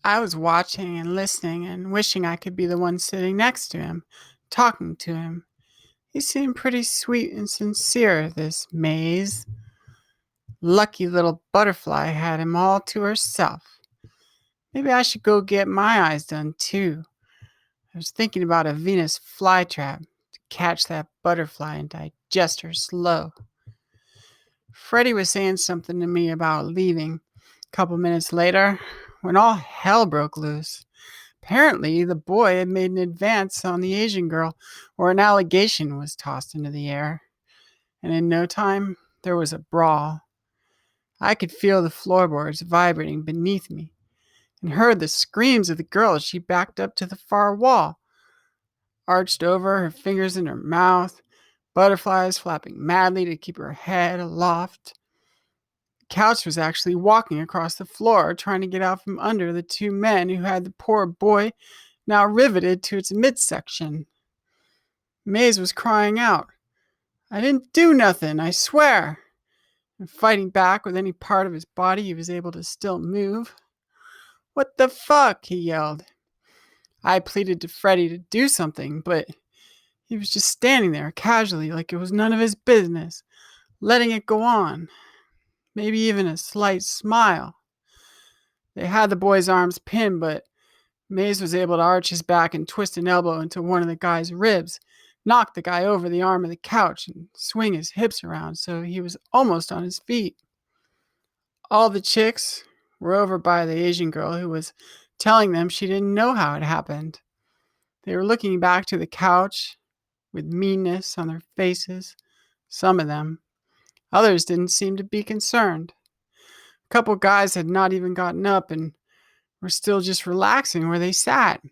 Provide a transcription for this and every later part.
I was watching and listening and wishing I could be the one sitting next to him, talking to him. He seemed pretty sweet and sincere, this Maze. Lucky little butterfly had him all to herself. Maybe I should go get my eyes done too. I was thinking about a Venus flytrap to catch that butterfly and digest her slow. Freddie was saying something to me about leaving. A couple minutes later, when all hell broke loose. Apparently, the boy had made an advance on the Asian girl, or an allegation was tossed into the air, and in no time, there was a brawl. I could feel the floorboards vibrating beneath me, and heard the screams of the girl as she backed up to the far wall, arched over, her fingers in her mouth, butterflies flapping madly to keep her head aloft. The couch was actually walking across the floor, trying to get out from under the two men who had the poor boy now riveted to its midsection. Maze was crying out, "I didn't do nothing, I swear," and fighting back with any part of his body he was able to still move. "What the fuck?" he yelled. I pleaded to Freddie to do something, but he was just standing there casually like it was none of his business, letting it go on, maybe even a slight smile. They had the boy's arms pinned, but Maze was able to arch his back and twist an elbow into one of the guy's ribs, knock the guy over the arm of the couch, and swing his hips around so he was almost on his feet. All the chicks were over by the Asian girl who was telling them she didn't know how it happened. They were looking back to the couch with meanness on their faces, some of them. Others didn't seem to be concerned. A couple guys had not even gotten up and were still just relaxing where they sat,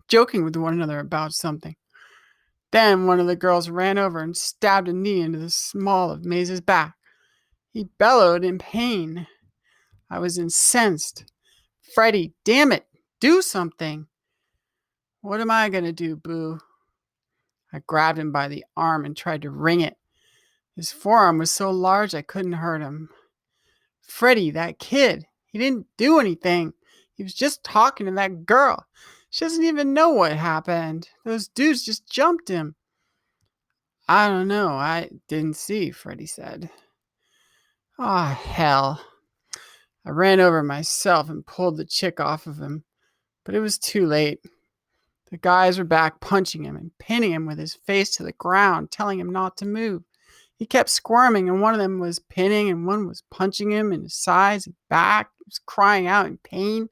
joking with one another about something. Then one of the girls ran over and stabbed a knee into the small of Maze's back. He bellowed in pain. I was incensed. "Freddie, damn it, do something." "What am I going to do, Boo?" I grabbed him by the arm and tried to wring it. His forearm was so large I couldn't hurt him. "Freddie, that kid, he didn't do anything. He was just talking to that girl. She doesn't even know what happened. Those dudes just jumped him." "I don't know. I didn't see," Freddie said. "Ah, hell." I ran over myself and pulled the chick off of him, but it was too late. The guys were back punching him and pinning him with his face to the ground, telling him not to move. He kept squirming, and one of them was pinning and one was punching him in his sides and back. He was crying out in pain.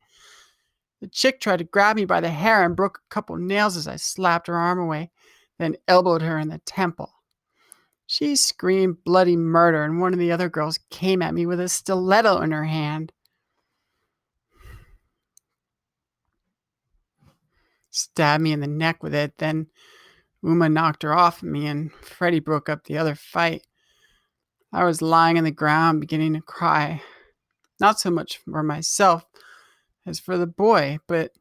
The chick tried to grab me by the hair and broke a couple nails as I slapped her arm away, then elbowed her in the temple. She screamed bloody murder, and one of the other girls came at me with a stiletto in her hand. Stabbed me in the neck with it, then Uma knocked her off of me, and Freddie broke up the other fight. I was lying on the ground beginning to cry, not so much for myself as for the boy, but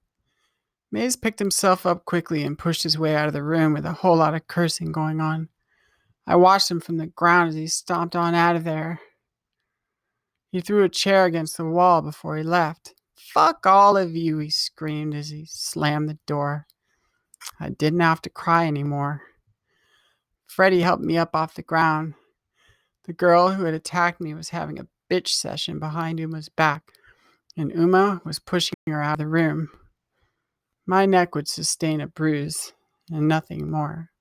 Maze picked himself up quickly and pushed his way out of the room with a whole lot of cursing going on. I watched him from the ground as he stomped on out of there. He threw a chair against the wall before he left. "Fuck all of you," he screamed as he slammed the door. I didn't have to cry anymore. Freddie helped me up off the ground. The girl who had attacked me was having a bitch session behind Uma's back, and Uma was pushing her out of the room. My neck would sustain a bruise and nothing more.